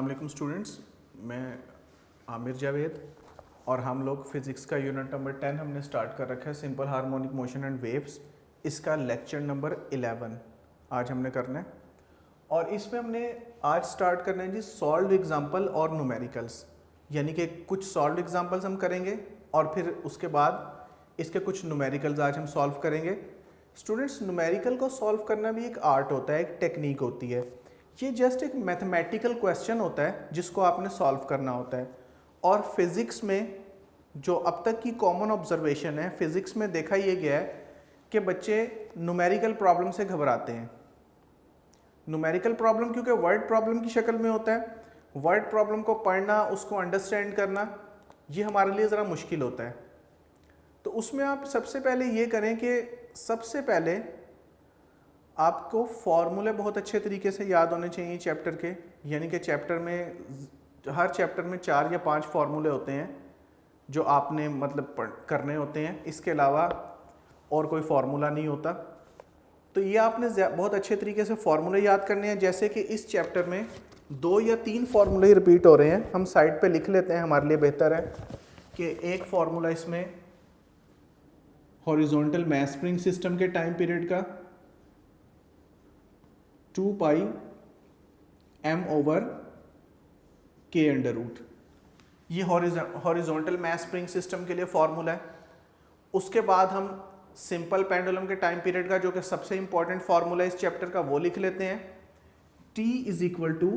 अस्सलाम वालेकुम स्टूडेंट्स, मैं आमिर जावेद और हम लोग फिज़िक्स का यूनिट नंबर 10 हमने स्टार्ट कर रखा है simple harmonic motion and waves. इसका लेक्चर नंबर 11 आज हमने करना है और इसमें हमने आज स्टार्ट करना है जी सॉल्व एग्जांपल और न्यूमेरिकल्स, यानी कि कुछ सॉल्व एग्जांपल्स हम करेंगे और फिर उसके बाद इसके कुछ न्यूमेरिकल्स आज हम सॉल्व करेंगे। स्टूडेंट्स, न्यूमेरिकल को सॉल्व करना भी एक आर्ट होता है, एक टेक्निक होती है। ये जस्ट एक मैथमेटिकल क्वेश्चन होता है जिसको आपने सॉल्व करना होता है। और फिज़िक्स में जो अब तक की कॉमन ऑब्जर्वेशन है, फिज़िक्स में देखा ये गया है कि बच्चे न्यूमेरिकल प्रॉब्लम से घबराते हैं। न्यूमेरिकल प्रॉब्लम क्योंकि वर्ड प्रॉब्लम की शक्ल में होता है, वर्ड प्रॉब्लम को पढ़ना, उसको अंडरस्टैंड करना, ये हमारे लिए ज़रा मुश्किल होता है। तो उसमें आप सबसे पहले ये करें कि सबसे पहले आपको फॉर्मूले बहुत अच्छे तरीके से याद होने चाहिए चैप्टर के, यानी कि चैप्टर में हर चैप्टर में 4 या 5 फार्मूले होते हैं जो आपने मतलब करने होते हैं। इसके अलावा और कोई फार्मूला नहीं होता। तो ये आपने बहुत अच्छे तरीके से फार्मूले याद करने हैं। जैसे कि इस चैप्टर में 2 या 3 फार्मूले रिपीट हो रहे हैं, हम साइड पे लिख लेते हैं, हमारे लिए बेहतर है कि एक फार्मूला इसमें हॉरिजॉन्टल मास स्प्रिंग सिस्टम के टाइम पीरियड का 2 pi m over k under root, ये हॉरिजॉन्टल मास स्प्रिंग सिस्टम के लिए फॉर्मूला है। उसके बाद हम सिंपल पेंडुलम के टाइम पीरियड का, जो कि सबसे इंपॉर्टेंट फार्मूला है इस चैप्टर का, वो लिख लेते हैं। t is equal to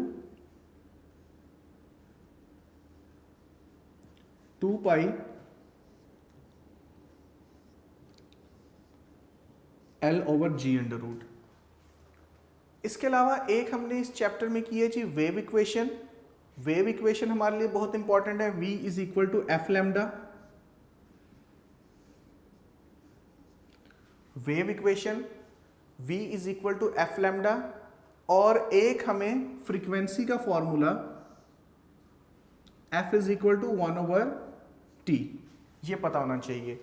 2 pi l over g under root. इसके अलावा एक हमने इस चैप्टर में की है जी वेव इक्वेशन। वेव इक्वेशन हमारे लिए बहुत इंपॉर्टेंट है। v is equal to F lambda. Wave equation v is equal to F lambda. और एक हमें फ्रीक्वेंसी का formula f is equal to 1 over t, ये पता होना चाहिए।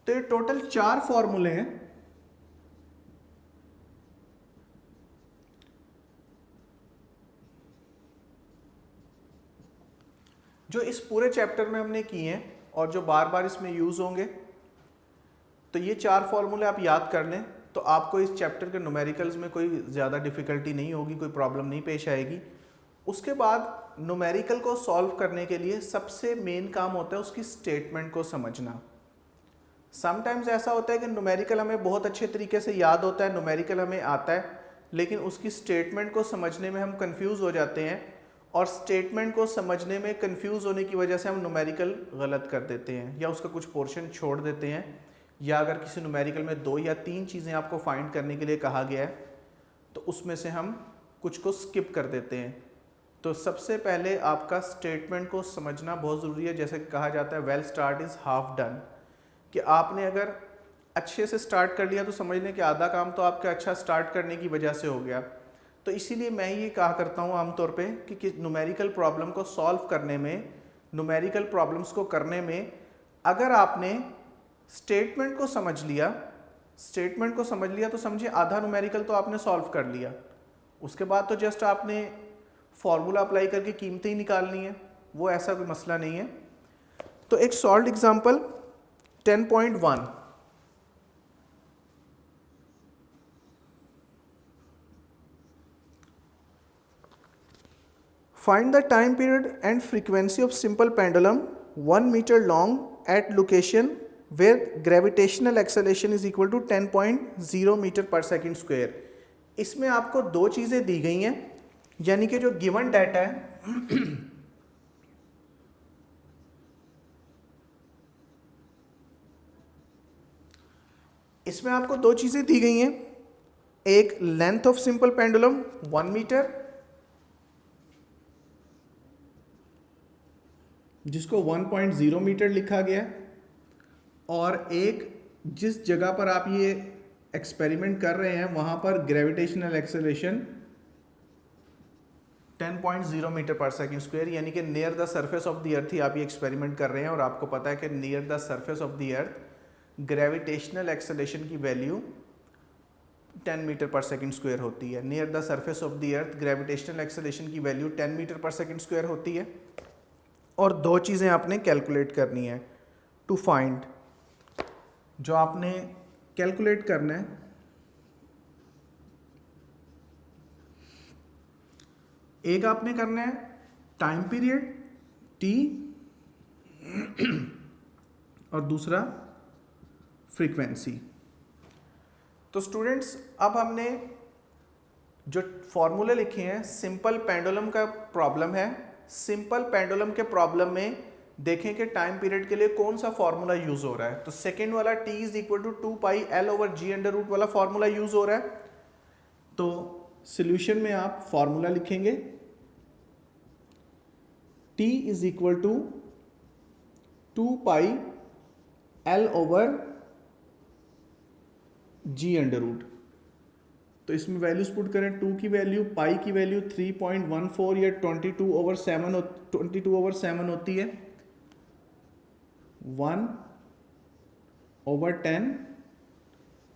तो ये टोटल 4 फॉर्मूले हैं। जो इस पूरे चैप्टर में हमने किए हैं और जो बार बार इसमें यूज होंगे। तो ये 4 फॉर्मूले आप याद कर लें तो आपको इस चैप्टर के न्यूमेरिकल्स में कोई ज़्यादा डिफ़िकल्टी नहीं होगी, कोई प्रॉब्लम नहीं पेश आएगी। उसके बाद न्यूमेरिकल को सॉल्व करने के लिए सबसे मेन काम होता है उसकी स्टेटमेंट को समझना। समटाइम्स ऐसा होता है कि न्यूमेरिकल हमें बहुत अच्छे तरीके से याद होता है, न्यूमेरिकल हमें आता है, लेकिन उसकी स्टेटमेंट को समझने में हम कंफ्यूज हो जाते हैं और स्टेटमेंट को समझने में कंफ्यूज होने की वजह से हम न्यूमेरिकल गलत कर देते हैं या उसका कुछ पोर्शन छोड़ देते हैं। या अगर किसी न्यूमेरिकल में 2 या 3 चीज़ें आपको फाइंड करने के लिए कहा गया है तो उसमें से हम कुछ को स्किप कर देते हैं। तो सबसे पहले आपका स्टेटमेंट को समझना बहुत ज़रूरी है। जैसे कहा जाता है well start is half done, कि आपने अगर अच्छे से स्टार्ट कर लिया तो समझने कि आधा काम तो आपका अच्छा स्टार्ट करने की वजह से हो गया। तो इसीलिए मैं ये कहा करता हूँ आमतौर पे कि न्यूमेरिकल प्रॉब्लम को सॉल्व करने में, न्यूमेरिकल प्रॉब्लम्स को करने में अगर आपने स्टेटमेंट को समझ लिया तो समझिए आधा न्यूमेरिकल तो आपने सॉल्व कर लिया। उसके बाद तो जस्ट आपने फॉर्मूला अप्लाई करके कीमतें ही निकालनी है, वो ऐसा कोई मसला नहीं है। तो एक solve example 10.1, find the time period and frequency of simple pendulum 1 meter long at location where gravitational acceleration is equal to 10.0 metre per second square. इसमें आपको 2 चीज़ें दी गई हैं, यानी कि जो गिवन डाटा है इसमें आपको 2 चीज़ें दी गई हैं। एक length of simple pendulum 1 metre, जिसको 1.0 मीटर लिखा गया, और एक जिस जगह पर आप ये एक्सपेरिमेंट कर रहे हैं वहाँ पर gravitational acceleration 10.0 metre per second square, यानी कि near the surface of the earth ही आप ये एक्सपेरिमेंट कर रहे हैं। और आपको पता है कि near the surface of the earth gravitational acceleration की वैल्यू 10 मीटर पर सेकंड स्क्वायर होती है। Near the surface of the earth gravitational acceleration की वैल्यू 10 मीटर पर सेकंड स्क्वायर होती है। और दो चीज़ें आपने कैलकुलेट करनी है टू फाइंड, जो आपने कैलकुलेट करना है, एक आपने करना है टाइम पीरियड t और दूसरा फ्रीक्वेंसी। तो स्टूडेंट्स अब हमने जो फॉर्मूले लिखे हैं, सिंपल पेंडुलम का प्रॉब्लम है। सिंपल पेंडुलम के प्रॉब्लम में देखें कि टाइम पीरियड के लिए कौन सा फॉर्मूला यूज हो रहा है। तो सेकेंड वाला t is equal to 2πL/g वाला फॉर्मूला यूज हो रहा है। तो सॉल्यूशन में आप फॉर्मूला लिखेंगे t is equal to 2πL/g। तो इसमें वैल्यूज पुट करें, 2 की वैल्यू, पाई की वैल्यू 3.14 या 22/7 होती है, 1/10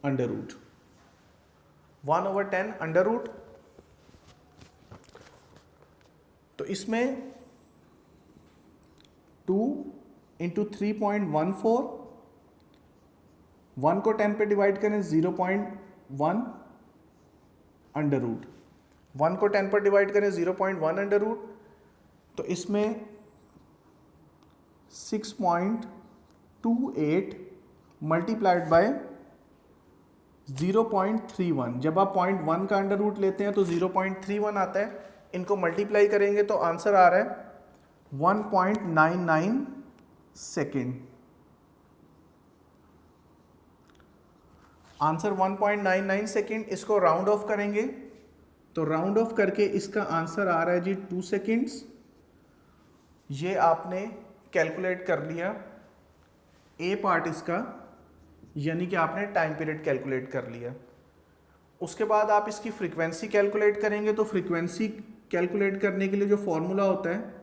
अंडर रूट, 1/10 अंडर रूट। तो इसमें 2 इंटू 3.14, 1 को 10 पे डिवाइड करें 0.1 अंडर रूट, 1 को 10 पर डिवाइड करें 0.1 अंडर रूट। तो इसमें 6.28 मल्टीप्लाइड बाय 0.31। जब आप 0.1 का अंडर रूट लेते हैं तो 0.31 आता है। इनको मल्टीप्लाई करेंगे तो आंसर आ रहा है 1.99 सेकेंड। Answer 1.99 second. इसको राउंड ऑफ करेंगे तो राउंड ऑफ करके इसका आंसर आ रहा है जी 2 सेकेंड्स। ये आपने कैलकुलेट कर लिया ए पार्ट इसका, यानी कि आपने टाइम पीरियड कैलकुलेट कर लिया। उसके बाद आप इसकी फ्रीक्वेंसी कैलकुलेट करेंगे। तो फ्रीक्वेंसी कैलकुलेट करने के लिए जो फॉर्मूला होता है,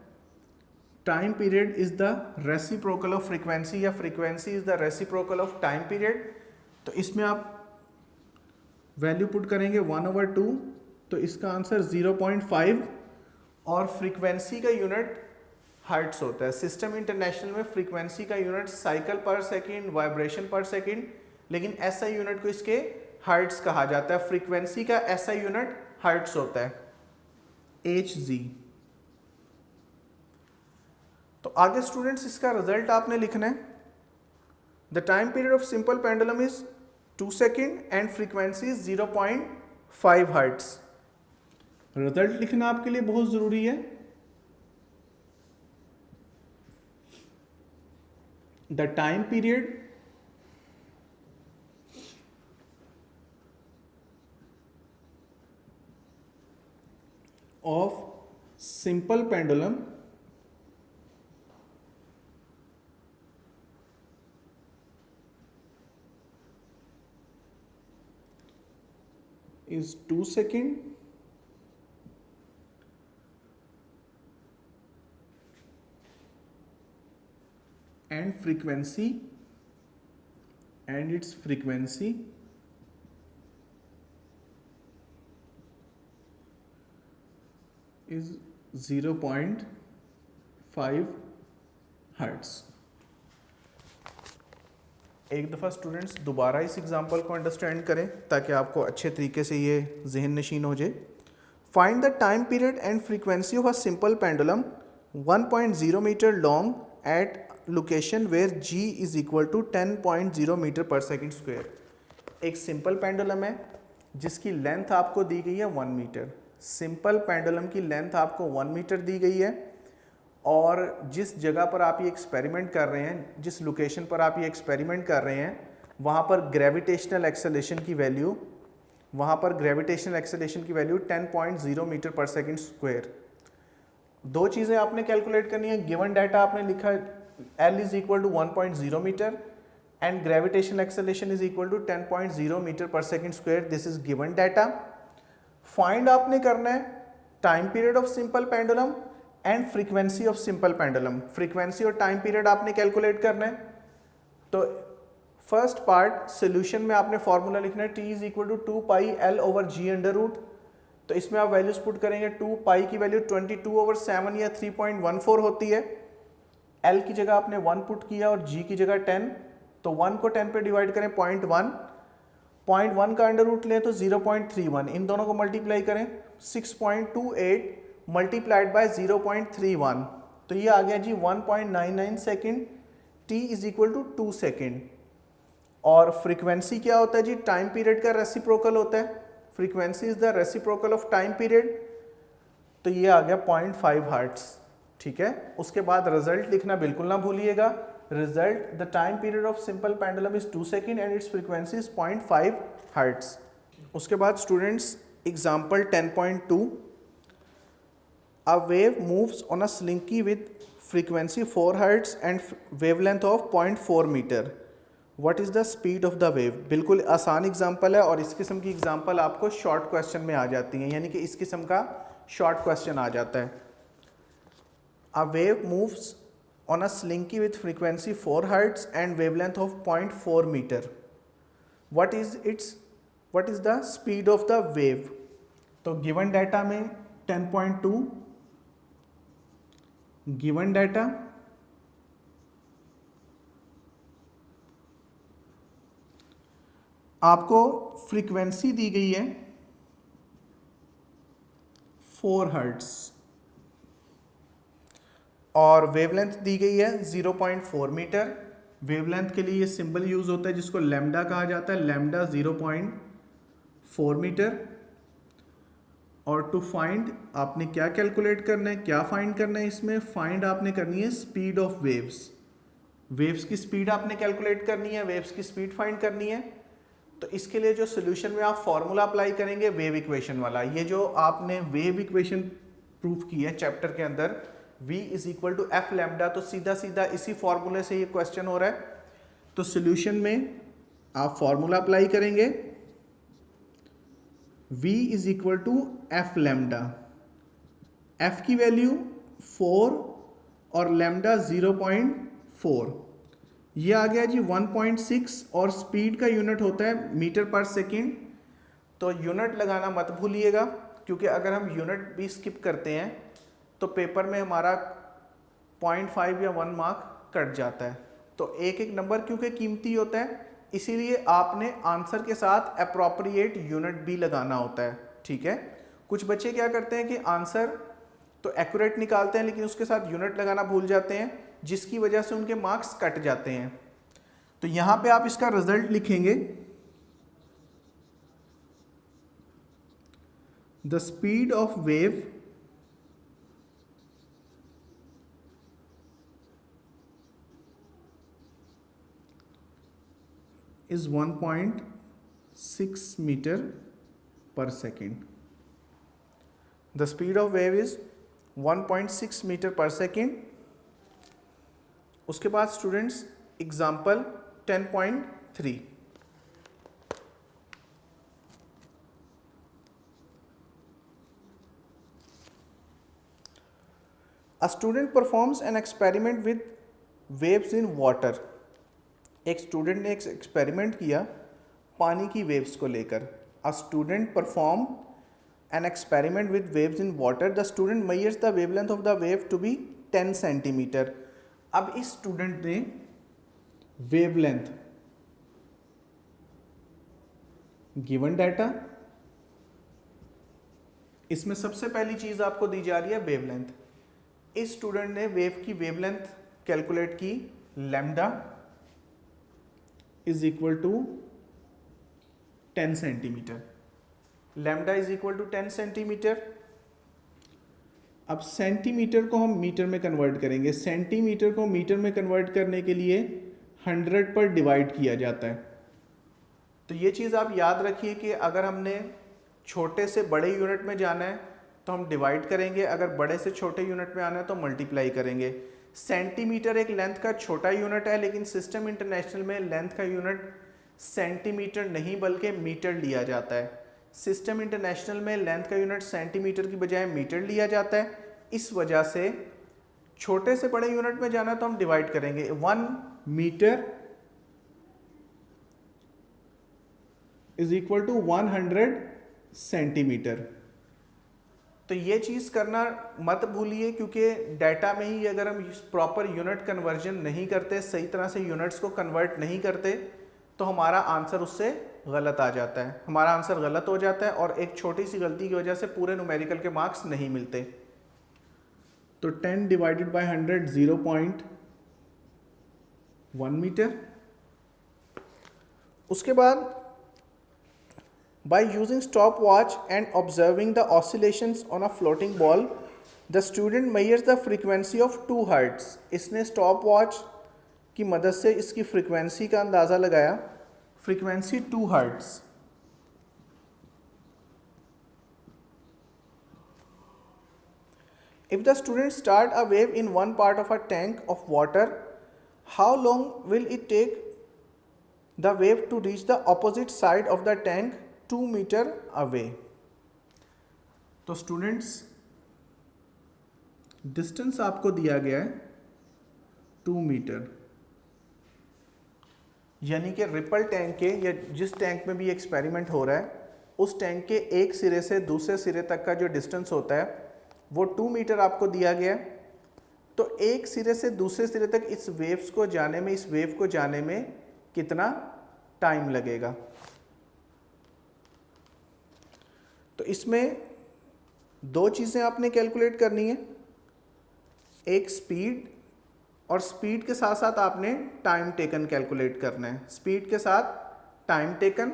time period is the reciprocal of frequency या frequency is the reciprocal of time period. तो इसमें आप वैल्यू पुट करेंगे 1/2, तो इसका आंसर 0.5। और फ्रीक्वेंसी का यूनिट हर्ट्स होता है। सिस्टम इंटरनेशनल में फ्रीक्वेंसी का यूनिट साइकिल पर सेकंड, वाइब्रेशन पर सेकंड, लेकिन एसआई यूनिट को इसके हर्ट्स कहा जाता है। फ्रीक्वेंसी का एसआई यूनिट हर्ट्स होता है, Hz। तो आगे स्टूडेंट्स इसका रिजल्ट आपने लिखना है। The time period of simple pendulum is 2 second and frequency is 0.5 hertz. Result लिखना आपके लिए बहुत जरूरी है। The time period of simple pendulum is 2 seconds and its frequency is 0.5 hertz. एक दफ़ा स्टूडेंट्स दोबारा इस एग्जांपल को अंडरस्टैंड करें ताकि आपको अच्छे तरीके से ये जहन नशीन हो जाए। Find the time period and frequency of a simple pendulum 1.0 metre long at location where g is equal to 10.0 metre per second square. एक सिंपल पेंडुलम है जिसकी लेंथ आपको दी गई है 1 मीटर। सिंपल पेंडुलम की लेंथ आपको 1 मीटर दी गई है और जिस जगह पर आप ये एक्सपेरिमेंट कर रहे हैं, जिस लोकेशन पर आप ये एक्सपेरिमेंट कर रहे हैं, वहाँ पर ग्रेविटेशनल एक्सेलरेशन की value 10.0 metre per second square. दो चीज़ें आपने कैलकुलेट करनी है। गिवन डाटा आपने लिखा L is equal to 1.0 metre and gravitational acceleration is equal to 10.0 metre per second square. This is given data. Find आपने करना है time period of simple pendulum and frequency of simple pendulum. Frequency और time period आपने calculate करना है। तो first part solution में आपने फॉर्मूला लिखना है, t is equal to 2 pi L over G under root. तो इसमें आप वैल्यूज पुट करेंगे, 2 पाई की वैल्यू 22/7 या 3.14 होती है। एल की जगह आपने 1 पुट किया और जी की जगह 10, तो 1 को 10 पे डिवाइड करें 0.1, 0.1 का अंडर रूट लें तो 0.31, इन दोनों को मल्टीप्लाई करें 6.28 मल्टीप्लाइड बाय 0.31, तो ये आ गया जी 1.99 second, t is equal to 2 second. और फ्रीक्वेंसी क्या होता है जी, टाइम पीरियड का रेसिप्रोकल होता है, frequency is the reciprocal of time period, तो ये आ गया 0.5 हर्ट्ज। ठीक है, उसके बाद रिजल्ट लिखना बिल्कुल ना भूलिएगा, result the time period of simple pendulum is 2 second and it's frequency is 0.5 hertz. उसके बाद students example 10.2, a wave moves on a slinky with frequency 4 hertz and wavelength of 0.4 meter. What is the speed of the wave? बिल्कुल आसान example है और इस किस्म की example आपको शॉर्ट क्वेश्चन में आ जाती हैं, यानी कि इस किस्म का शॉर्ट क्वेश्चन आ जाता है। A wave moves on a slinky with frequency 4 hertz and wavelength of 0.4 meter. What is the speed of the wave? तो गिवन डाटा में 10.2 गिवन डाटा आपको फ्रीक्वेंसी दी गई है 4 हर्ट्ज और वेवलेंथ दी गई है 0.4 मीटर। वेवलेंथ के लिए ये सिंबल यूज होता है जिसको लैम्डा कहा जाता है, लैम्डा 0.4 मीटर। और टू फाइंड आपने क्या कैलकुलेट करना है, क्या फाइंड करना है, इसमें फाइंड आपने करनी है स्पीड ऑफ वेव्स, वेव्स की स्पीड आपने कैलकुलेट करनी है, वेव्स की स्पीड फाइंड करनी है। तो इसके लिए जो सोल्यूशन में आप फॉर्मूला अप्लाई करेंगे वेव इक्वेशन वाला, ये जो आपने वेव इक्वेशन प्रूफ की है चैप्टर के अंदर v is equal to F lambda, तो सीधा सीधा इसी फॉर्मूले से ये क्वेश्चन हो रहा है। तो सोल्यूशन में आप फॉर्मूला अप्लाई करेंगे, v is equal to F lambda, f की वैल्यू 4 और लैम्डा 0.4, ये आ गया जी 1.6 और स्पीड का यूनिट होता है मीटर पर सेकेंड। तो यूनिट लगाना मत भूलिएगा, क्योंकि अगर हम यूनिट भी स्किप करते हैं तो पेपर में हमारा 0.5 या 1 मार्क कट जाता है। तो एक एक नंबर क्योंकि कीमती होता है, इसीलिए आपने आंसर के साथ अप्रोप्रिएट यूनिट भी लगाना होता है। ठीक है, कुछ बच्चे क्या करते हैं कि आंसर तो एक्यूरेट निकालते हैं लेकिन उसके साथ यूनिट लगाना भूल जाते हैं, जिसकी वजह से उनके मार्क्स कट जाते हैं। तो यहां पे आप इसका रिजल्ट लिखेंगे, the speed of wave is 1.6 meter per second. The speed of wave is 1.6 meter per second. उसके बाद students example 10.3, A student performs an experiment with waves in water. एक स्टूडेंट ने एक एक्सपेरिमेंट किया पानी की वेव्स को लेकर। A student perform an experiment with waves in water, the student measures the wavelength of the wave to be 10 centimetre. अब इस स्टूडेंट ने वेवलेंथ गिवन डाटा, इसमें सबसे पहली चीज आपको दी जा रही है वेवलेंथ। इस स्टूडेंट ने वेव की वेवलेंथ कैलकुलेट की, lambda is equal to 10 centimetre, lambda is equal to 10 centimetre. अब सेंटीमीटर को हम मीटर में कन्वर्ट करेंगे, सेंटीमीटर को मीटर में कन्वर्ट करने के लिए 100 पर डिवाइड किया जाता है। तो ये चीज़ आप याद रखिए कि अगर हमने छोटे से बड़े यूनिट में जाना है तो हम डिवाइड करेंगे, अगर बड़े से छोटे यूनिट में आना है तो मल्टीप्लाई करेंगे। सेंटीमीटर एक लेंथ का छोटा यूनिट है, लेकिन सिस्टम इंटरनेशनल में लेंथ का यूनिट सेंटीमीटर नहीं बल्कि मीटर लिया जाता है। सिस्टम इंटरनेशनल में लेंथ का यूनिट सेंटीमीटर की बजाय मीटर लिया जाता है। इस वजह से छोटे से बड़े यूनिट में जाना तो हम डिवाइड करेंगे, 1 metre is equal to 100 centimetre. तो ये चीज़ करना मत भूलिए, क्योंकि डाटा में ही अगर हम प्रॉपर यूनिट कन्वर्जन नहीं करते, सही तरह से यूनिट्स को कन्वर्ट नहीं करते, तो हमारा आंसर उससे गलत आ जाता है, हमारा आंसर गलत हो जाता है और एक छोटी सी गलती की वजह से पूरे न्यूमेरिकल के मार्क्स नहीं मिलते। तो 10 डिवाइडेड बाय 100 0.1 मीटर। उसके बाद by using stopwatch and observing the oscillations on a floating ball, the student measures the frequency of 2 hertz। इसने stopwatch की मदद से इसकी फ्रीक्वेंसी का अंदाज़ा लगाया, frequency 2 hertz। If the student start a wave in one part of a tank of water, how long will it take the wave to reach the opposite side of the tank 2 metre away. तो students distance आपको दिया गया है 2 metre, यानी कि ripple tank के या जिस टैंक में भी एक्सपेरिमेंट हो रहा है उस टैंक के एक सिरे से दूसरे सिरे तक का जो डिस्टेंस होता है वो 2 मीटर आपको दिया गया है। तो एक सिरे से दूसरे सिरे तक इस वेव को जाने में कितना टाइम लगेगा। तो इसमें 2 चीज़ें आपने कैलकुलेट करनी है, एक स्पीड, और स्पीड के साथ साथ आपने टाइम टेकन कैलकुलेट करना है, स्पीड के साथ टाइम टेकन।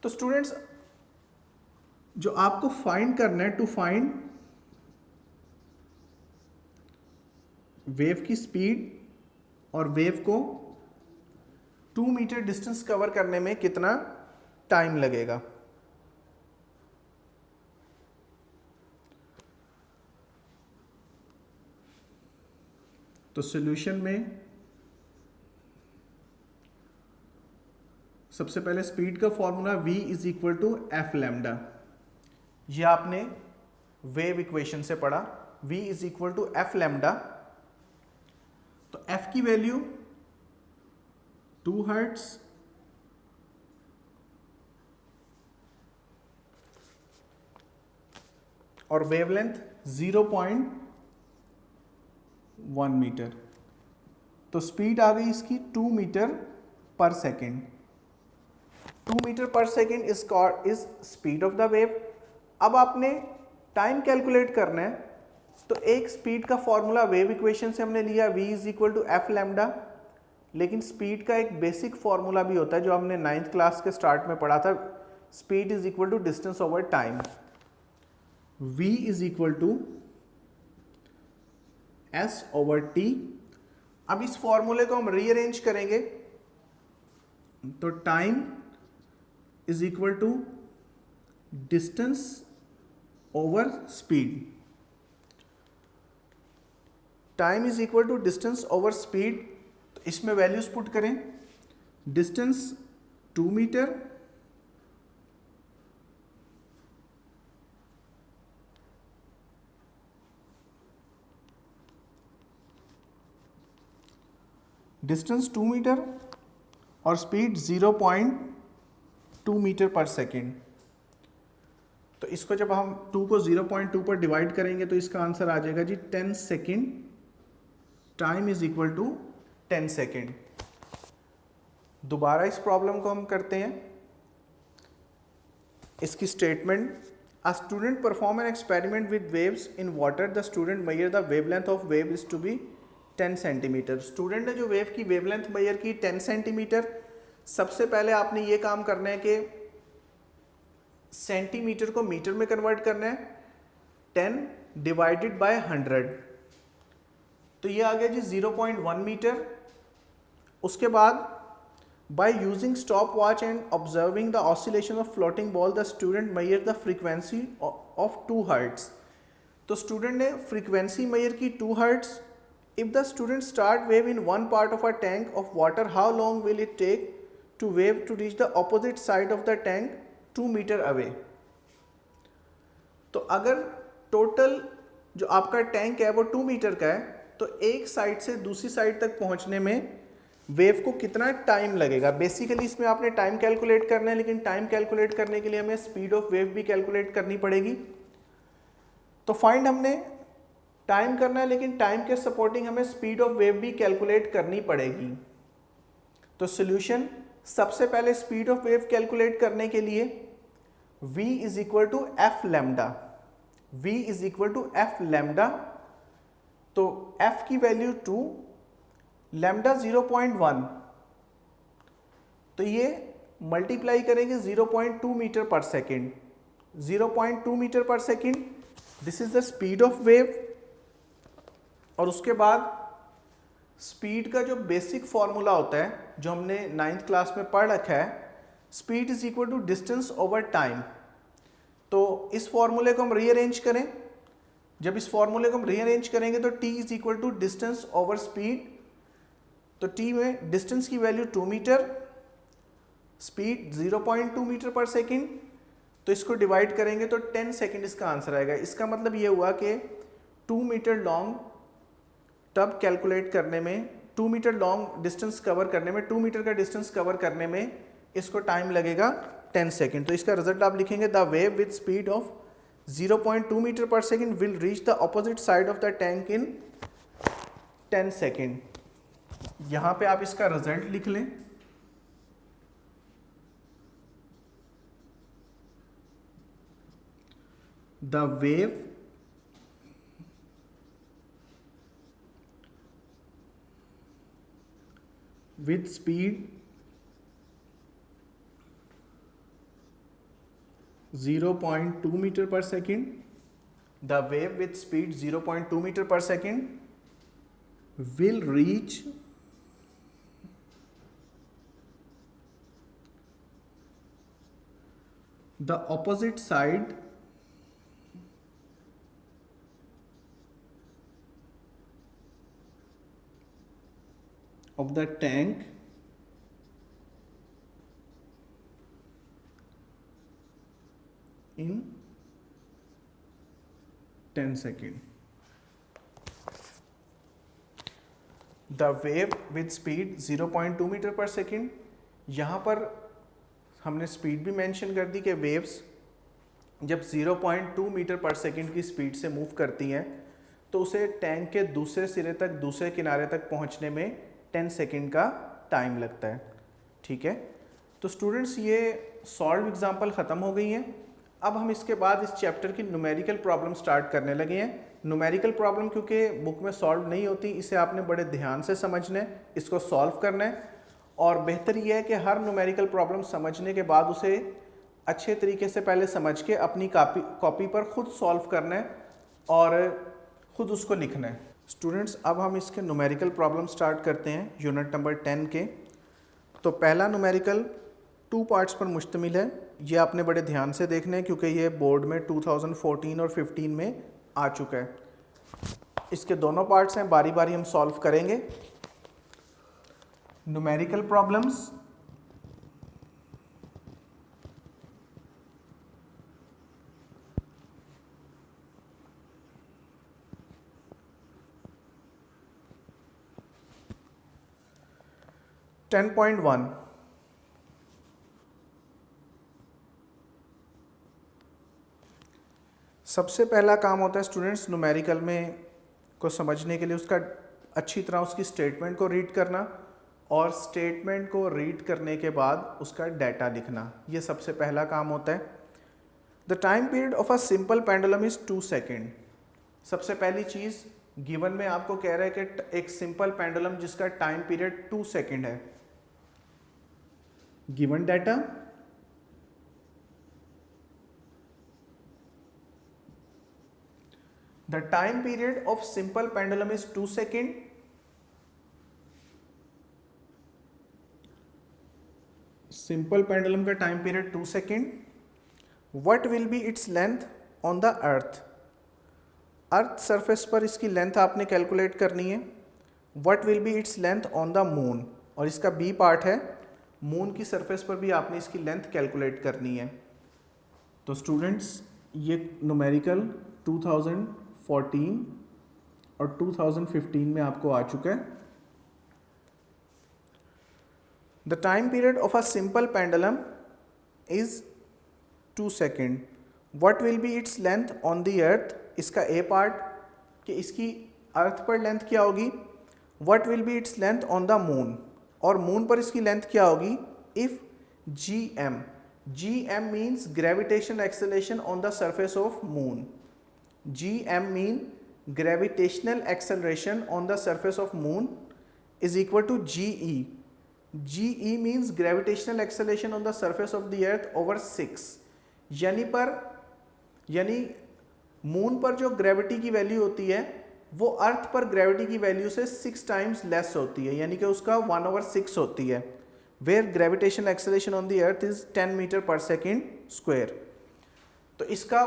तो स्टूडेंट्स जो आपको फाइंड करना है, टू फाइंड वेव की स्पीड और वेव को 2 मीटर डिस्टेंस कवर करने में कितना टाइम लगेगा। तो सॉल्यूशन में सबसे पहले स्पीड का formula v is equal to F lambda, ये आपने वेव इक्वेशन से पढ़ा, v is equal to F lambda. तो f की वैल्यू 2 हर्ट्ज और वेवलेंथ 0.1 मीटर। तो स्पीड आ गई इसकी 2 metre per second. 2 metre per second is speed of the wave. अब आपने टाइम कैलकुलेट करना है, तो एक स्पीड का फॉर्मूला वेव इक्वेशन से हमने लिया v is equal to F lambda, लेकिन स्पीड का एक बेसिक फॉर्मूला भी होता है जो हमने 9th क्लास के स्टार्ट में पढ़ा था, speed is equal to distance over time. v is equal to s over t। अब इस फॉर्मूले को हम रीअरेंज करेंगे, तो time is equal to distance over speed. Time is equal to distance over speed, तो इसमें वैल्यूज पुट करें। डिस्टेंस 2 मीटर, डिस्टेंस 2 मीटर और स्पीड 0.2 मीटर पर सेकेंड। तो इसको जब हम 2 को 0.2 पर डिवाइड करेंगे तो इसका आंसर आ जाएगा जी 10 second. Time is equal to 10 second. दोबारा इस प्रॉब्लम को हम करते हैं। इसकी statement, a student perform an experiment with waves in water, the student measure the wavelength of wave is to be 10 centimetre. Student ने जो वेव की वेवलेंथ मेजर की 10 सेंटीमीटर। सबसे पहले आपने ये काम करना है कि सेंटीमीटर को मीटर में कन्वर्ट करना है। 10 डिवाइडेड बाय 100, तो ये आ गया जी 0.1 मीटर। उसके बाद by using stop watch and observing the oscillation of floating ball, the student measure the frequency of 2 hertz. तो स्टूडेंट ने फ्रीक्वेंसी मेजर की 2 hertz. If the student start wave in one part of a tank of water, how long will it take to wave to reach the opposite side of the tank 2 meter away? तो अगर total जो आपका tank है वो 2 metre का है, तो एक साइड से दूसरी साइड तक पहुंचने में वेव को कितना टाइम लगेगा। बेसिकली इसमें आपने टाइम कैलकुलेट करना है, लेकिन टाइम कैलकुलेट करने के लिए हमें स्पीड ऑफ वेव भी कैलकुलेट करनी पड़ेगी। तो फाइंड हमने टाइम करना है, लेकिन टाइम के सपोर्टिंग हमें स्पीड ऑफ वेव भी कैलकुलेट करनी पड़ेगी। तो सॉल्यूशन, सबसे पहले स्पीड ऑफ वेव कैलकुलेट करने के लिए v is equal to F lambda, v is equal to F lambda. तो f की वैल्यू 2, लैम्डा 0.1, तो ये मल्टीप्लाई करेंगे 0.2 metre per second, 0.2 metre per second, this is the speed of wave. और उसके बाद स्पीड का जो बेसिक फॉर्मूला होता है, जो हमने 9th क्लास में पढ़ रखा है, speed is equal to distance over time. तो इस फॉर्मूले को हम रीअरेंज करें, जब इस फॉर्मूले को हम रीअरेंज करेंगे तो t is equal to distance over speed. तो t में डिस्टेंस की value 2 metre, speed 0.2 metre per second, तो इसको डिवाइड करेंगे तो 10 सेकेंड इसका आंसर आएगा। इसका मतलब ये हुआ कि 2 मीटर लॉन्ग टब कैलकुलेट करने में, 2 मीटर लॉन्ग डिस्टेंस कवर करने में, 2 मीटर का डिस्टेंस कवर करने में इसको टाइम लगेगा 10 सेकेंड। तो इसका रिजल्ट आप लिखेंगे, the wave with speed of 0.2 metre per second will reach the opposite side of the tank in 10 second. यहां पे आप इसका रिजल्ट लिख लें। The wave with speed 0.2 meter per second, the wave with speed 0.2 meter per second will reach the opposite side of the tank in 10 seconds. The wave with speed 0.2 metre per second, यहाँ पर हमने speed भी mention कर दी कि waves जब 0.2 metre per second की speed से move करती हैं तो उसे टैंक के दूसरे सिरे तक, दूसरे किनारे तक पहुँचने में 10 सेकेंड का टाइम लगता है। ठीक है, तो स्टूडेंट्स ये सॉल्व एग्जाम्पल ख़त्म हो गई हैं। अब हम इसके बाद इस चैप्टर की न्यूमेरिकल प्रॉब्लम स्टार्ट करने लगे हैं। न्यूमेरिकल प्रॉब्लम क्योंकि बुक में सॉल्व नहीं होती, इसे आपने बड़े ध्यान से समझना है, इसको सॉल्व करना है। और बेहतर यह है कि हर न्यूमेरिकल प्रॉब्लम समझने के बाद उसे अच्छे तरीके से पहले समझ के अपनी कॉपी पर खुद सॉल्व करना है और खुद उसको लिखना है। स्टूडेंट्स, अब हम इसके न्यूमेरिकल प्रॉब्लम स्टार्ट करते हैं यूनिट नंबर 10 के। तो पहला न्यूमेरिकल 2 पार्ट्स पर मुश्तमिल है। ये आपने बड़े ध्यान से देखना है क्योंकि ये बोर्ड में 2014 और 15 में आ चुका है। इसके दोनों पार्ट्स हैं, बारी बारी हम सॉल्व करेंगे। न्यूमेरिकल प्रॉब्लम्स, टेन पॉइंट 1, सबसे पहला काम होता है स्टूडेंट्स न्यूमेरिकल में को समझने के लिए उसका अच्छी तरह उसकी स्टेटमेंट को रीड करना और स्टेटमेंट को रीड करने के बाद उसका डाटा लिखना। ये सबसे पहला काम होता है। The time period of a simple pendulum is 2 second. सबसे पहली चीज़, गिवन में आपको कह रहा है कि एक सिंपल पेंडुलम जिसका टाइम पीरियड 2 सेकेंड है। Given data, the time period of simple pendulum is 2 seconds. Simple pendulum का time period 2 second. What will be its length on the earth. Earth surface पर इसकी लेंथ आपने calculate करनी है। What will be its length on the moon, और इसका B part है moon की सरफेस पर भी आपने इसकी लेंथ कैलकुलेट करनी है। तो स्टूडेंट्स, ये न्यूमेरिकल 2014 और 2015 में आपको आ चुका है। The time period of a simple pendulum is 2 second. What will be its length on the अर्थ. इसका ए पार्ट कि इसकी अर्थ पर लेंथ क्या होगी. What will be its length on the moon, और मून पर इसकी लेंथ क्या होगी. If GM means gravitational acceleration on the surface of moon. GM mean gravitational acceleration on the surface of moon is equal to GE. GE means gravitational acceleration on the surface of the earth over 6. यानी moon पर जो gravity की value होती है वो अर्थ पर gravity की value से 6 टाइम्स लेस होती है, यानी कि उसका 1/6 होती है. Where gravitational acceleration on the earth is 10 metre per second square. तो इसका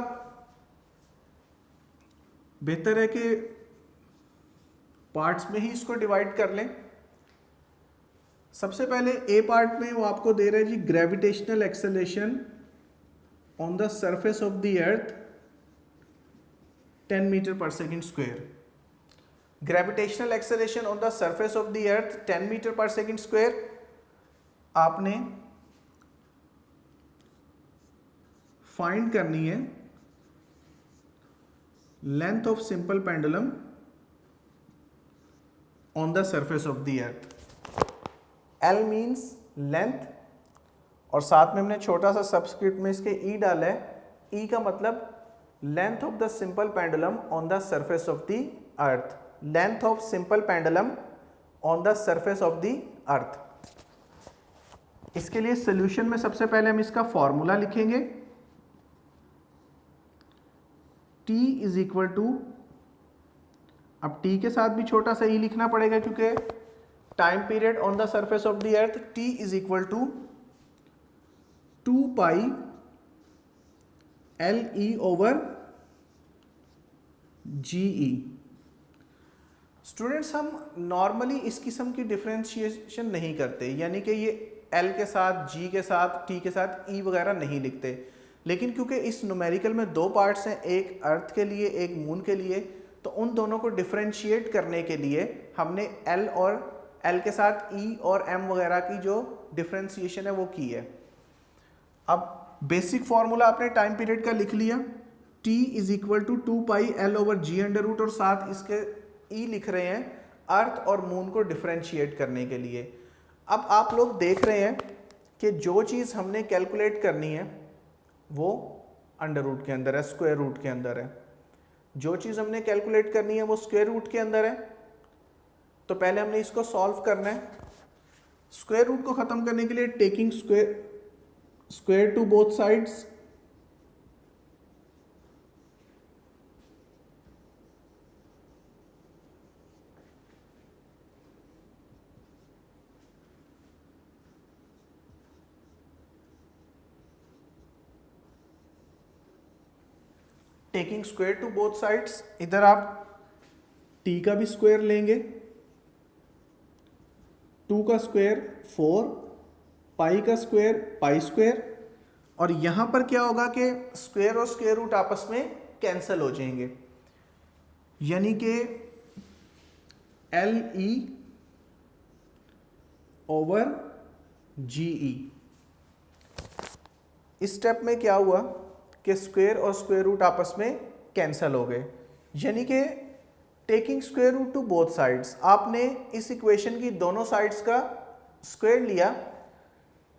बेहतर है कि पार्ट्स में ही इसको डिवाइड कर लें. सबसे पहले ए पार्ट में वो आपको दे रहे हैं g gravitational acceleration on the surface of the earth 10 metre per second square. Gravitational acceleration on the surface of the earth 10 metre per second square. आपने फाइंड करनी है length of simple pendulum on the surface of the earth. L means length, और साथ में हमने छोटा सा subscript में इसके E डाला है. E का मतलब length of the simple pendulum on the surface of the earth. Length of simple pendulum on the surface of the अर्थ. इसके लिए सोल्यूशन में सबसे पहले हम इसका फॉर्मूला लिखेंगे. T इज इक्वल टू, अब T के साथ भी छोटा सा E लिखना पड़ेगा क्योंकि time period on the surface of the earth. T is equal to 2 pi LE over GE. Students, हम नॉर्मली इस किस्म की डिफरेंशिएशन नहीं करते, यानी कि ये L के साथ, G के साथ, T के साथ E वगैरह नहीं लिखते. लेकिन क्योंकि इस न्यूमेरिकल में 2 पार्ट्स हैं, एक अर्थ के लिए एक मून के लिए, तो उन दोनों को डिफरेंशिएट करने के लिए हमने L के साथ E और M वगैरह की जो डिफरेंशिएशन है वो की है. अब बेसिक फॉर्मूला आपने टाइम पीरियड का लिख लिया. T is equal to 2 pi L over G under root, और साथ इसके E लिख रहे हैं अर्थ और मून को डिफरेंशिएट करने के लिए. अब आप लोग देख रहे हैं कि जो चीज़ हमने कैलकुलेट करनी है वो अंडर रूट के अंदर है, स्क्वायर रूट के अंदर है. जो चीज़ हमने कैलकुलेट करनी है वो स्क्वायर रूट के अंदर है. तो पहले हमने इसको सॉल्व करना है. स्क्वायर रूट को ख़त्म करने के लिए taking square to both sides, taking square to both sides. इधर आप t का भी स्क्वायर लेंगे, 2 का स्क्वायर 4, पाई का स्क्वायर पाई स्क्वायर, और यहां पर क्या होगा कि स्क्वायर और स्क्वायर रूट आपस में कैंसिल हो जाएंगे, यानी कि LE ओवर GE. इस स्टेप में क्या हुआ कि स्क्वायर और स्क्वायर रूट आपस में कैंसिल हो गए, यानी कि taking square root to both sides, आपने इस इक्वेशन की दोनों साइड्स का स्क्वायर लिया.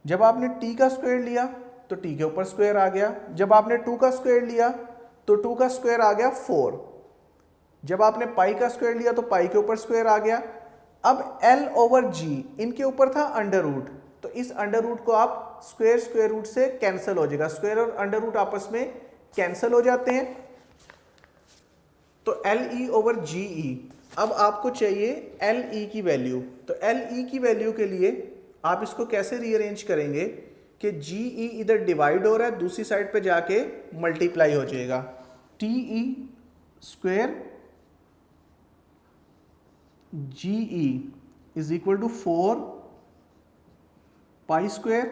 जब आपने t का स्क्वायर लिया तो t के ऊपर स्क्वायर आ गया. जब आपने 2 का स्क्वायर लिया तो 2 का स्क्वायर आ गया 4. जब आपने पाई का स्क्वायर लिया तो पाई के ऊपर स्क्वायर आ गया. अब L ओवर G, इनके ऊपर था अंडर रूट, तो इस अंडर रूट को आप स्क्वायर रूट से कैंसिल हो जाएगा. स्क्वायर और अंडर रूट आपस में कैंसिल हो जाते हैं, तो LE ओवर GE. अब आपको चाहिए LE की वैल्यू. तो LE की वैल्यू के लिए आप इसको कैसे रीअरेंज करेंगे कि GE इधर डिवाइड हो रहा है, दूसरी साइड पे जाके मल्टीप्लाई हो जाएगा. TE square GE is equal to 4 pi square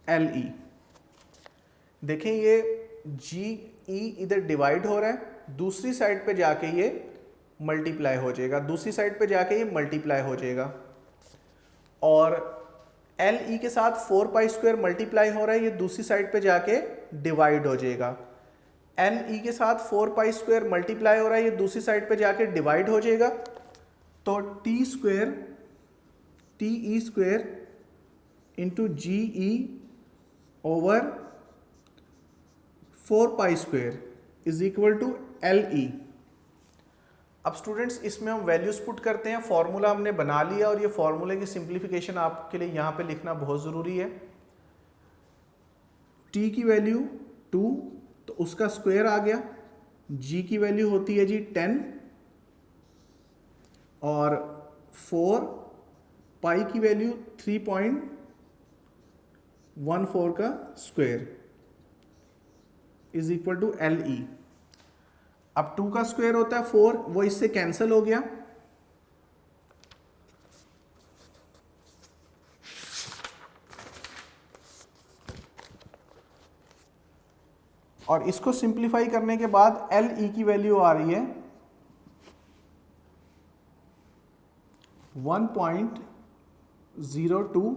LE. देखें ये GE इधर डिवाइड हो रहा है, दूसरी साइड पे जाके ये मल्टीप्लाई हो जाएगा, दूसरी साइड पे जाके ये मल्टीप्लाई हो जाएगा. और एल ई के साथ 4 पाई स्क्वायर मल्टीप्लाई हो रहा है, ये दूसरी साइड पे जाके डिवाइड हो जाएगा। एल ई के साथ 4 पाई स्क्वायर मल्टीप्लाई हो रहा है, ये दूसरी साइड पे जाके डिवाइड हो जाएगा। तो T square T E square into G E over 4 pi square is equal to L E. अब स्टूडेंट्स इसमें हम वैल्यूज पुट करते हैं, फॉर्मूला हमने बना लिया और ये फॉर्मूले की सिंप्लीफिकेशन आपके लिए यहाँ पे लिखना बहुत ज़रूरी है। t की वैल्यू 2 तो उसका स्क्वायर आ गया, g की वैल्यू होती है जी 10 और 4 पाई की वैल्यू 3.14 का square is equal to L E. अब 2 का स्क्वायर होता है 4, वो इससे कैंसिल हो गया। और इसको सिंप्लीफाई करने के बाद एल ई की वैल्यू आ रही है 1.02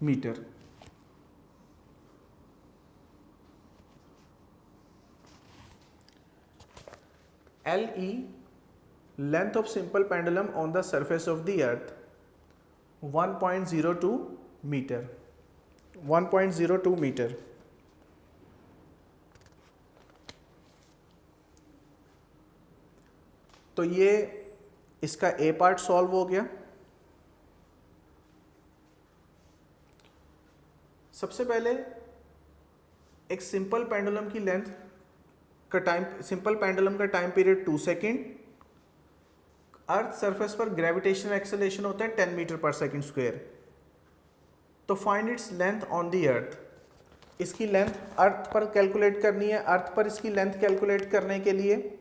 metre. LE length of simple pendulum on the surface of the earth 1.02 meter 1.02 metre. तो ये इसका ए पार्ट सॉल्व हो गया। सबसे पहले एक सिंपल पेंडुलम की लेंथ का टाइम, सिंपल पेंडुलम का टाइम पीरियड 2 सेकेंड, अर्थ सरफेस पर ग्रेविटेशनल एक्सेलरेशन होता है 10 मीटर पर सेकेंड स्क्वायर। तो find its length on the अर्थ। इसकी लेंथ अर्थ पर कैलकुलेट करनी है। अर्थ पर इसकी लेंथ कैलकुलेट करने के लिए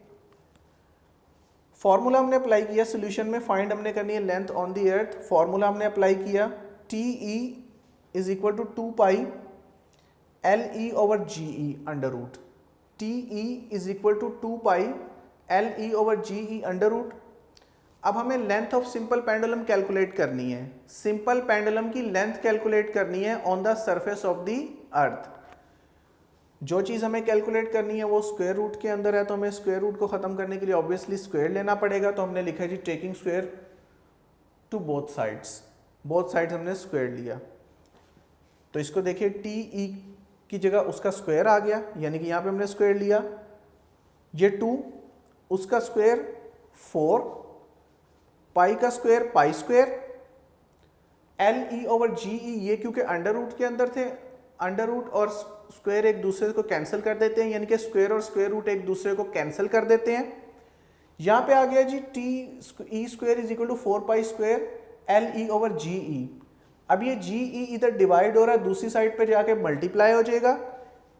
फॉर्मूला हमने अप्लाई किया सोल्यूशन में, फाइंड हमने करनी है length on the earth. Formula हमने अप्लाई किया T E is equal to 2 pi L E over G E under root. T E is equal to 2 pi L E over G E under root. अब हमें length of simple pendulum calculate करनी है। Simple pendulum की length calculate करनी है on the surface of the earth. जो चीज़ हमें कैलकुलेट करनी है वो स्क्वायर रूट के अंदर है, तो हमें स्क्वायर रूट को ख़त्म करने के लिए ऑब्वियसली स्क्वायर लेना पड़ेगा। तो हमने लिखा है जी taking square to both sides. Both sides हमने स्क्वायर लिया। तो इसको देखिए टी ई की जगह उसका स्क्वायर आ गया, यानी कि यहाँ पे हमने स्क्वायर लिया। ये 2 उसका स्क्वायर 4 पाई का square pi square L E over G E. ये क्योंकि अंडर रूट के अंदर थे, अंडर रूट और स्क्वायर एक दूसरे को कैंसिल कर देते हैं, यानी कि स्क्वायर और स्क्वायर रूट एक दूसरे को कैंसिल कर देते हैं। यहाँ पे आ गया g T E square is equal to 4 pi square L E over G E. अब ये जी ई इधर डिवाइड हो रहा है, दूसरी साइड पे जाके मल्टीप्लाई हो जाएगा।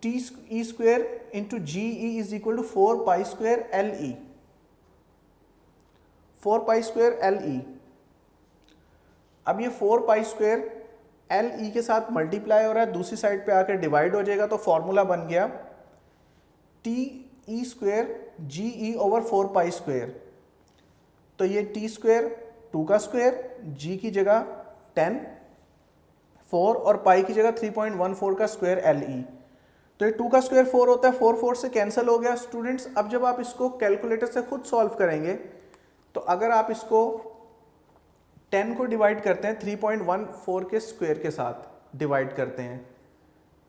T E square into G E is equal to 4 pi square L E, 4 pi square L E. अब ये 4 पाई स्क्वायर एल ई के साथ मल्टीप्लाई हो रहा है, दूसरी साइड पे आकर डिवाइड हो जाएगा। तो फॉर्मूला बन गया टी ई स्क्वायर जी ई ओवर 4 पाई स्क्वायर। तो ये टी स्क्वायर 2 का स्क्वायर, जी की जगह 10, 4 और पाई की जगह 3.14 का स्क्वायर एल ई। तो ये 2 का स्क्वायर 4 होता है, 4 4 से कैंसिल हो गया। स्टूडेंट्स अब जब आप इसको कैलकुलेटर से खुद सॉल्व करेंगे तो अगर आप इसको 10 को डिवाइड करते हैं 3.14 के स्क्वायर के साथ डिवाइड करते हैं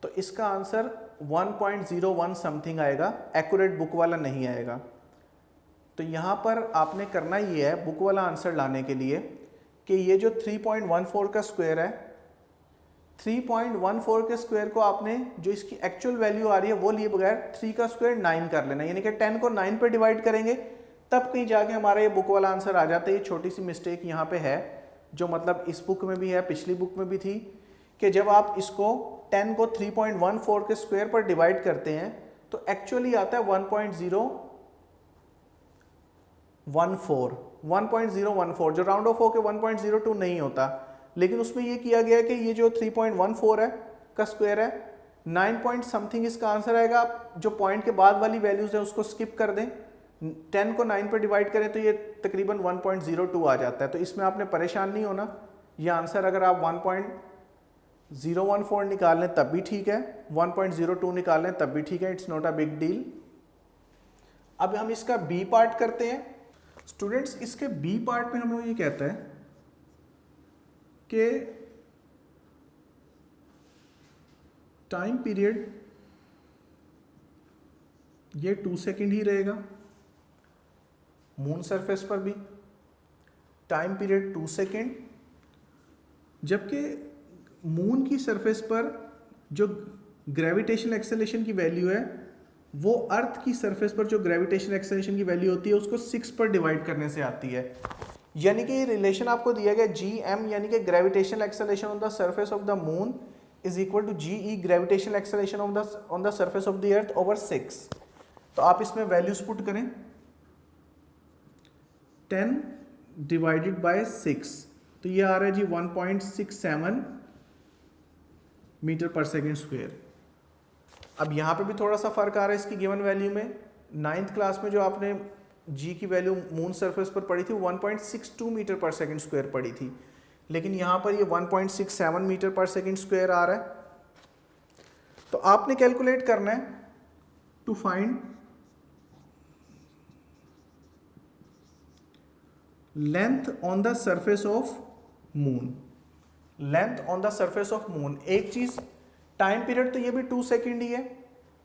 तो इसका आंसर 1.01 समथिंग आएगा, एक्यूरेट बुक वाला नहीं आएगा। तो यहाँ पर आपने करना ये है बुक वाला आंसर लाने के लिए कि ये जो 3.14 का स्क्वायर है, 3.14 के स्क्वायर को आपने जो इसकी एक्चुअल वैल्यू आ रही है वो लिए बगैर 3 का स्क्वायर 9 कर लेना, यानी कि 10 को 9 पे डिवाइड करेंगे तब कहीं जाके हमारा ये बुक वाला आंसर आ जाता है। ये छोटी सी मिस्टेक यहाँ पे है जो मतलब इस बुक में भी है, पिछली बुक में भी थी, कि जब आप इसको 10 को 3.14 के स्क्वायर पर डिवाइड करते हैं तो एक्चुअली आता है 1.014, जो राउंड ऑफ होकर 1.02 नहीं होता। लेकिन उसमें ये किया गया है कि ये जो 3.14 है का स्क्वायर है 9 पॉइंट समथिंग इसका आंसर आएगा। आप जो पॉइंट के बाद वाली वैल्यूज है उसको स्किप कर दें, 10 को 9 पर डिवाइड करें तो ये तकरीबन 1.02 आ जाता है। तो इसमें आपने परेशान नहीं होना, ये आंसर अगर आप 1.014 निकाल लें तब भी ठीक है, 1.02 निकाल लें तब भी ठीक है, it's not a big deal. अब हम इसका बी पार्ट करते हैं। स्टूडेंट्स, इसके बी पार्ट में हमें ये कहता है कि टाइम पीरियड ये 2 सेकेंड ही रहेगा, मून सरफेस पर भी टाइम पीरियड 2 सेकेंड, जबकि मून की सरफेस पर जो ग्रेविटेशनल एक्सेलरेशन की वैल्यू है वो अर्थ की सरफेस पर जो ग्रेविटेशनल एक्सेलरेशन की वैल्यू होती है उसको 6 पर डिवाइड करने से आती है। यानी कि ये रिलेशन आपको दिया गया GM, यानी कि gravitational acceleration on the surface of the moon is equal to GE gravitational acceleration on the surface of the earth over 6। तो आप इसमें वैल्यूज पुट करें, 10 डिवाइडेड बाय 6, तो ये आ रहा है जी 1.67 मीटर पर सेकेंड स्क्वायर। अब यहाँ पे भी थोड़ा सा फर्क आ रहा है इसकी गिवन वैल्यू में। 9th क्लास में जो आपने जी की वैल्यू मून सरफेस पर पड़ी थी 1.62 मीटर पर सेकेंड स्क्वायर पड़ी थी, लेकिन यहाँ पर ये 1.67 मीटर पर सेकेंड स्क्वायर आ रहा है। तो आपने कैलकुलेट करना है to find length on the surface of moon. Length on the surface of moon, एक चीज टाइम पीरियड तो ये भी 2 सेकेंड ही है।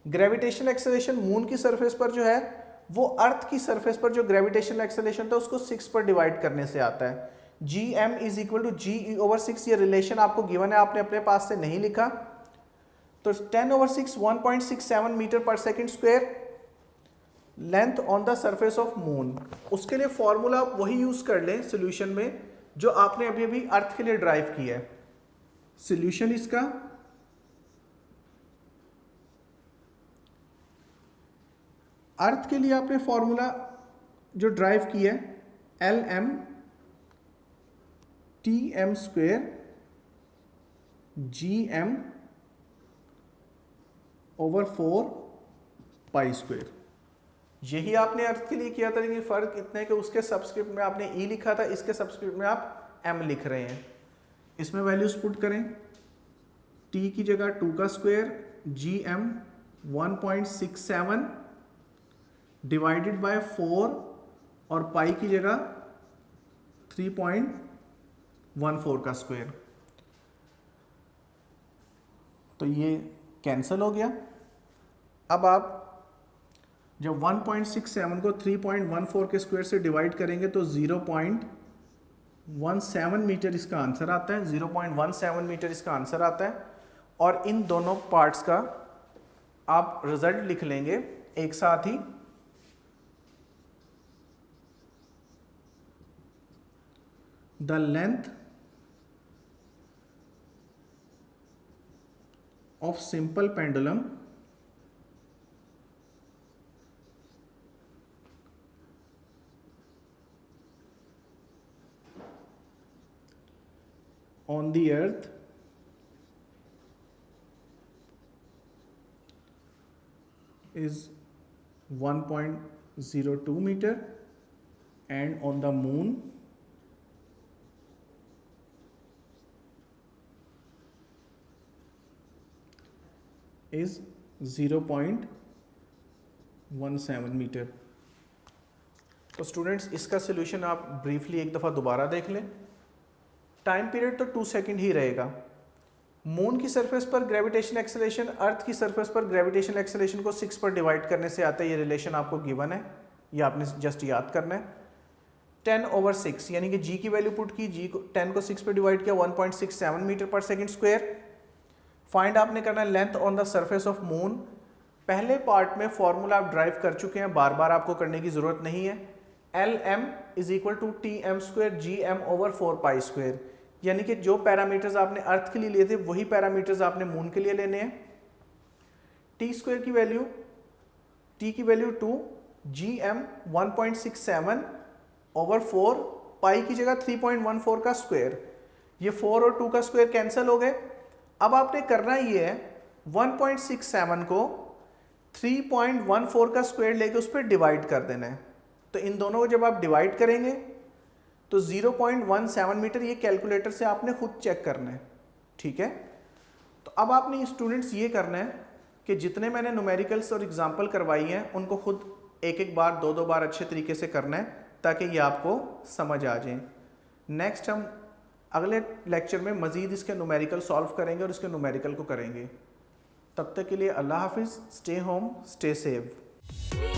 ग्रेविटेशनल एक्सेलरेशन मून की सरफेस पर जो है वो अर्थ की सरफेस पर जो ग्रेविटेशनल एक्सेलरेशन था उसको 6 पर डिवाइड करने से आता है। GM is equal to GE over 6, ये रिलेशन आपको गिवन है, आपने अपने पास से नहीं लिखा। तो 10 over 6 1.67 metre per second square length on the surface of moon. उसके लिए फॉर्मूला आप वही यूज कर लें सोल्यूशन में जो आपने अभी अभी अर्थ के लिए ड्राइव किया है। सोल्यूशन इसका अर्थ के लिए आपने फॉर्मूला जो ड्राइव किया है LM TM square GM over 4 पाई स्क्वेयर। यही आपने अर्थ के लिए किया था, लेकिन फर्क इतना है कि उसके सबस्क्रिप्ट में आपने E लिखा था, इसके सबस्क्रिप्ट में आप M लिख रहे हैं। इसमें वैल्यूज पुट करें, T की जगह 2 का स्क्वायर, GM 1.67 डिवाइडेड बाय 4 और पाई की जगह 3.14 का स्क्वायर। तो ये कैंसिल हो गया। अब आप जब 1.67 को 3.14 के स्क्वायर से डिवाइड करेंगे तो 0.17 मीटर इसका आंसर आता है, 0.17 मीटर इसका आंसर आता है। और इन दोनों पार्ट्स का आप रिजल्ट लिख लेंगे एक साथ ही। The length of simple pendulum on the earth is 1.02 meter and on the moon is 0.17 metre. तो स्टूडेंट्स, इसका सोल्यूशन आप ब्रीफली एक दफ़ा दोबारा देख लें। टाइम पीरियड तो 2 सेकेंड ही रहेगा। मून की सरफेस पर ग्रेविटेशनल एक्सेलरेशन अर्थ की सरफेस पर ग्रेविटेशनल एक्सेलरेशन को 6 पर डिवाइड करने से आता है। ये रिलेशन आपको गिवन है, ये आपने जस्ट याद करना है। 10 ओवर 6 यानी कि जी की वैल्यू पुट की, जी को 10 को 6 पर डिवाइड किया, 1.67 metre per second square. Find आपने करना है length on the surface of moon. पहले पार्ट में फॉर्मूला आप ड्राइव कर चुके हैं, बार बार आपको करने की जरूरत नहीं है। LM is equal to TM square GM over 4 pi square, यानी कि जो पैरामीटर्स आपने अर्थ के लिए लिए थे वही पैरामीटर्स आपने मून के लिए लेने हैं। T स्क्वायर की वैल्यू, T की वैल्यू 2, GM 1.67 ओवर 4, पाई की जगह 3.14 का स्क्वायर। ये 4 और 2 का स्क्वायर कैंसिल हो गए। अब आपने करना ये है 1.67 को 3.14 का स्क्वायर लेके उस पर डिवाइड कर देना है। तो इन दोनों को जब आप डिवाइड करेंगे तो 0.17 मीटर ये कैलकुलेटर से आपने खुद चेक करना है, ठीक है। तो अब आपने स्टूडेंट्स ये करना है कि जितने मैंने न्यूमेरिकल्स और एग्जाम्पल करवाई हैं उनको खुद एक एक बार दो बार अच्छे तरीके से करना है ताकि ये आपको समझ आ जाए। नेक्स्ट हम अगले लेक्चर में मज़ीद इसके न्यूमेरिकल सॉल्व करेंगे और इसके न्यूमेरिकल को करेंगे। तब तक के लिए अल्लाह हाफिज़, स्टे होम, स्टे सेफ।